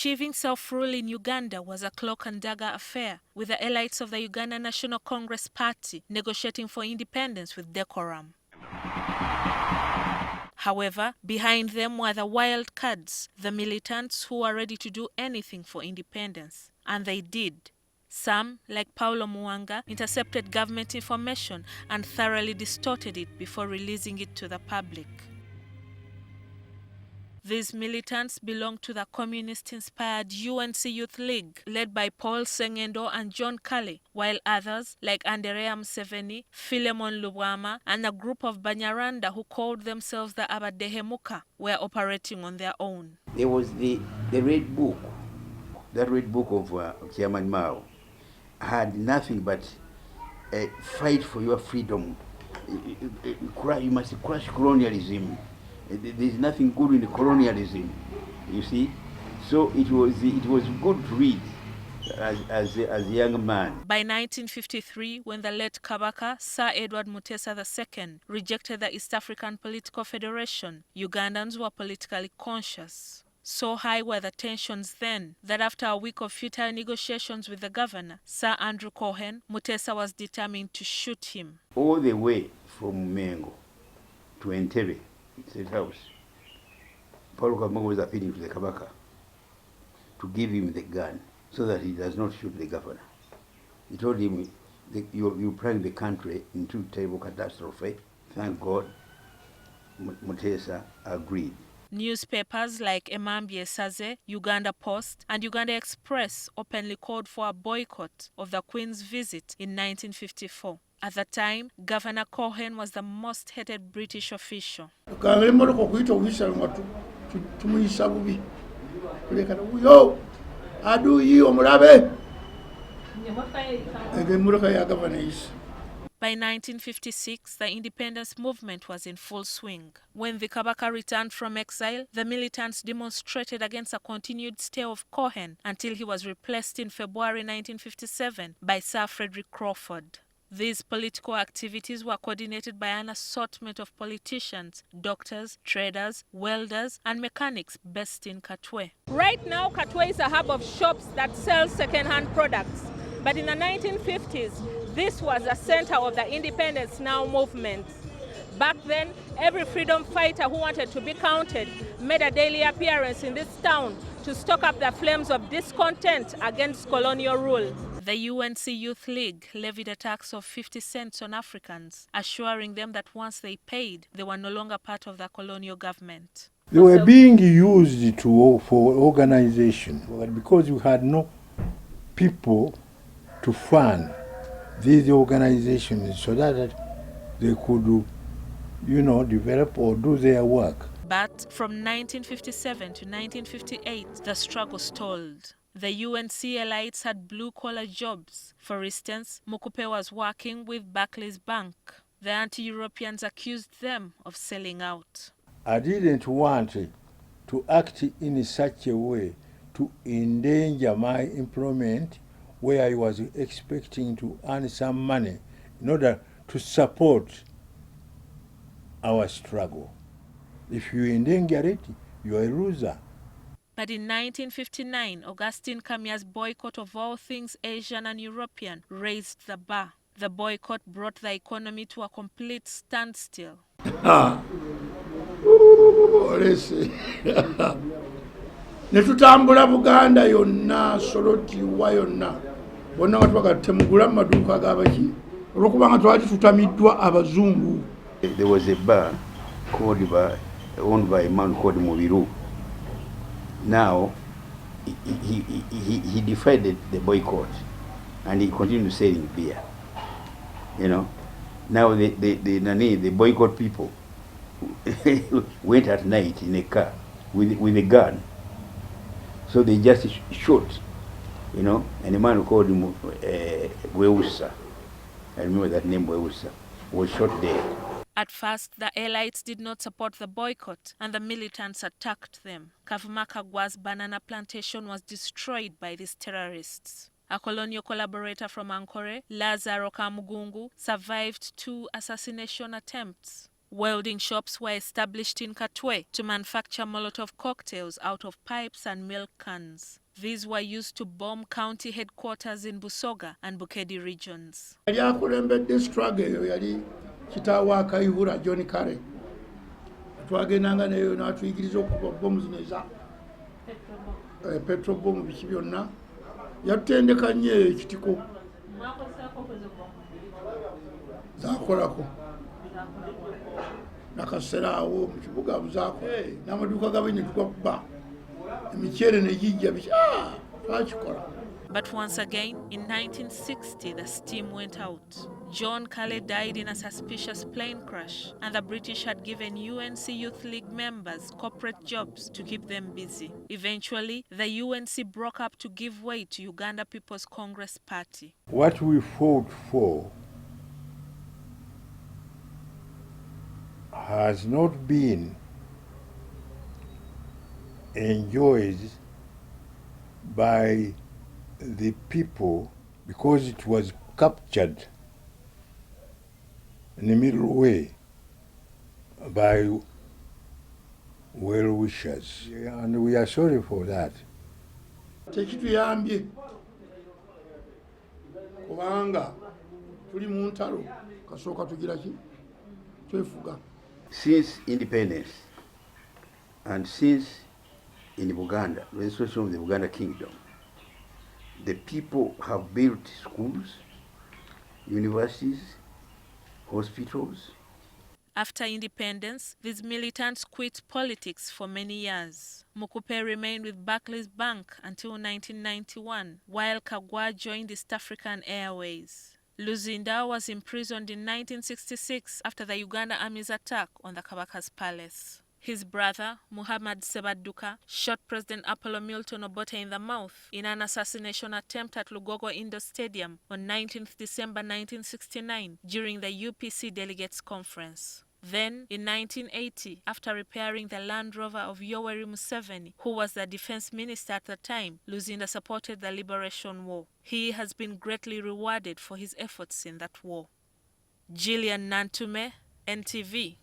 Achieving self-rule in Uganda was a cloak and dagger affair, with the elites of the Uganda National Congress Party negotiating for independence with decorum. However, behind them were the wild cards, the militants who were ready to do anything for independence. And they did. Some, like Paulo Muanga, intercepted government information and thoroughly distorted it before releasing it to the public. These militants belonged to the communist-inspired UNC Youth League, led by Paul Sengendo and John Kale, while others, like Anderea Museveni, Philemon Lubwama, and a group of Banyaranda who called themselves the Abadehemuka, were operating on their own. There was the Red Book. That Red Book of Chairman Mao had nothing but a fight for your freedom. You must crush colonialism. There's nothing good in the colonialism, you see. So it was good to read as a young man. By 1953, when the late Kabaka, Sir Edward Mutesa II, rejected the East African Political Federation, Ugandans were politically conscious. So high were the tensions then that after a week of futile negotiations with the governor, Sir Andrew Cohen, Mutesa was determined to shoot him. All the way from Mengo to Entebbe, State House, Paul Kagame was appealing to the Kabaka to give him the gun so that he does not shoot the governor. He told him, you plunge the country into terrible catastrophe. Thank God, Mutesa agreed. Newspapers like Emambie Saze, Uganda Post, and Uganda Express openly called for a boycott of the Queen's visit in 1954. At the time, Governor Cohen was the most hated British official. By 1956, the independence movement was in full swing. When the Kabaka returned from exile, the militants demonstrated against a continued stay of Cohen until he was replaced in February 1957 by Sir Frederick Crawford. These political activities were coordinated by an assortment of politicians, doctors, traders, welders, and mechanics based in Katwe. Right now, Katwe is a hub of shops that sell second-hand products. But in the 1950s, this was the center of the Independence Now movement. Back then, every freedom fighter who wanted to be counted made a daily appearance in this town to stoke up the flames of discontent against colonial rule. The UNC Youth League levied a tax of 50 cents on Africans, assuring them that once they paid, they were no longer part of the colonial government. They were being used for organization, because you had no people to fund these organizations so that they could, develop or do their work. But from 1957 to 1958, the struggle stalled. The UNC elites had blue-collar jobs. For instance, Mukupe was working with Barclays Bank. The anti-Europeans accused them of selling out. I didn't want to act in such a way to endanger my employment, where I was expecting to earn some money in order to support our struggle. If you endanger it, you are a loser. But in 1959, Augustine Kamia's boycott of all things Asian and European raised the bar. The boycott brought the economy to a complete standstill. Netutambula Buganda yonna soloti wa yonna bonna watu bakatemugula amaduuka ag'abaki olwokubanga twali tutamiddwa abazungu. There was a bar owned by a man called Mubiru. Now he defied the boycott and he continued selling beer. Now the boycott people went at night in a car with a gun. So they just shot, and a man called him Weusa, I remember that name, Weusa, was shot dead. At first, the elites did not support the boycott, and the militants attacked them. Kavumakagwa's banana plantation was destroyed by these terrorists. A colonial collaborator from Ankore, Lazaro Kamugungu, survived 2 assassination attempts. Welding shops were established in Katwe to manufacture Molotov cocktails out of pipes and milk cans. These were used to bomb county headquarters in Busoga and Bukedi regions. Yali akulembedde struggle eyo yali kitaawe Akayihura John Carey. Twagendanga neyo n'atuyigiriza okuba bomu zino eza petrol bomu biki byonna. Yatutendeka nnyo eyo ekitiko. Zaakolako. Nakasera awo mu kibuga buzaako. N'amaduuka gabwe ne tugakuba. Emiceere ne gijja biki. Twakikola. But once again, in 1960, the steam went out. John Kale died in a suspicious plane crash, and the British had given UNC Youth League members corporate jobs to keep them busy. Eventually, the UNC broke up to give way to Uganda People's Congress Party. What we fought for has not been enjoyed by the people because it was captured in the middle way by well-wishers. And we are sorry for that. Tekituyambye kubanga tuli mu ntalo kasooka tugira ki twefuga. Since independence and since in Buganda, the restoration of the Buganda Kingdom, the people have built schools, universities, hospitals. After independence, these militants quit politics for many years. Mukupe remained with Barclays Bank until 1991, while Kagwa joined East African Airways. Luzinda was imprisoned in 1966 after the Uganda Army's attack on the Kabaka's palace. His brother, Muhammad Sebaduka, shot President Apollo Milton Obote in the mouth in an assassination attempt at Lugogo Indoor Stadium on 19 December 1969 during the UPC Delegates Conference. Then, in 1980, after repairing the Land Rover of Yoweri Museveni, who was the defense minister at the time, Luzinda supported the Liberation War. He has been greatly rewarded for his efforts in that war. GILLIAN NANTUME, NTV.